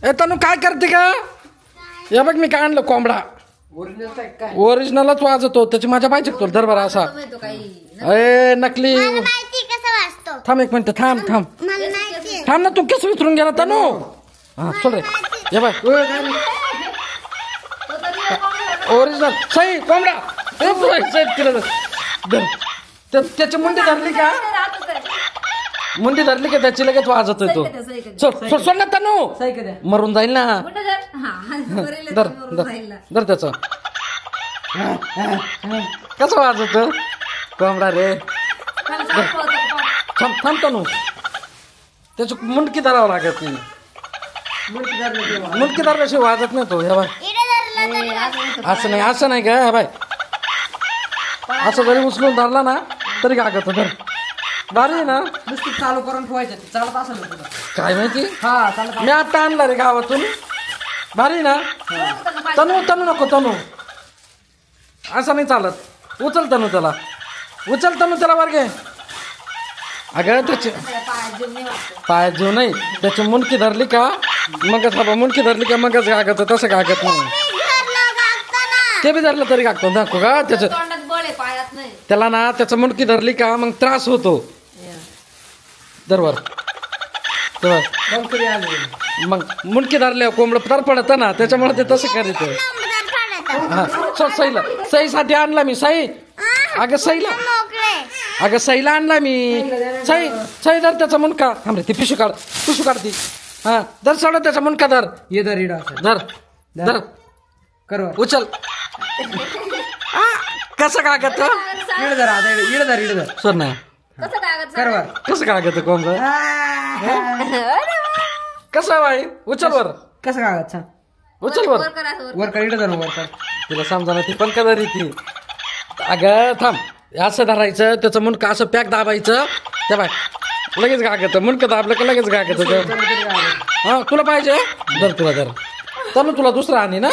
ए तनु काय करते का? हे बघ मी काय आणलं कोंबडा. ओरिजिनलच वाजतो. त्याची माझ्या पाहिजे तुला दरबार असा. ए नकली. थांब एक मिनिट थांब थांब थांब ना. तू कसं विसरून गेला तनु? हा सोड रे. हे बघ ओरिजिनल सही कोंबडा. त्याची मुंडी धरली का? मुंडी धरली का त्याची लगेच वाजत तो. सोड ना तनु. मरून जाईल ना. धर धर त्याच. कसं वाजत कोंबडा रे. थांब थांब तनु. त्याची मुंडकी धरावं लागत नाही. मुंडकी धरल्याशिवाय वाजत नाही तो. हे बाय असं नाही का? हे बाय असं जरी उचलून धरला ना तरी कागत धर. भारी आहे ना. नुसती चालू करून ठेवायचं. चालत असेल तुला काय माहिती. हा चालत. मी आता आणला रे गावातून. भारी ना. तनु तनु नको तनु. असं नाही चालत. उचल तनु त्याला. उचल तनु त्याला वर घे. अगं त्याची पाय जीव नाही. त्याची मुंडकी धरली का मगच बाबा. मुंडकी धरली का मगच कागत. तसं कागत नाही. ते बी धरलं तरी कागतो दाखव का त्याचं. त्याला ना त्याचं मुंडकी धरली का मग त्रास होतो. दरवर मग मुंडकी धरल्यावर कोंबड तर पडत ना. त्याच्यामुळे ते तसं करीत. हा सईला सईसाठी आणला मी. सई अगं सईला. अगं सईला आणला मी. सई सई धर त्याचा मुंडका. थांब रे ती पिशू काढ. पिशू काढती. हा धर सोडा त्याचा मुंडका धर. ये धर इडा धर धर कर उचल. कसं कागद इड धर. आता इड धर इड धर. सर नाही कर कसं कागद कोंबड. कसं बाई उचल वर. कसं कागद सांग. उचल वर. वर कर इड धर. वर कर. तिला समजा ती पण का धरी ती. अगं थांब. असं धरायचं त्याचं मुंडकं असं पॅक दाबायचं. त्या बाय लगेच कागद. मुंडकं दाबलं का लगेच कागद. हा तुला पाहिजे धर. तुला धर तनु. तुला दुसरा आणि ना.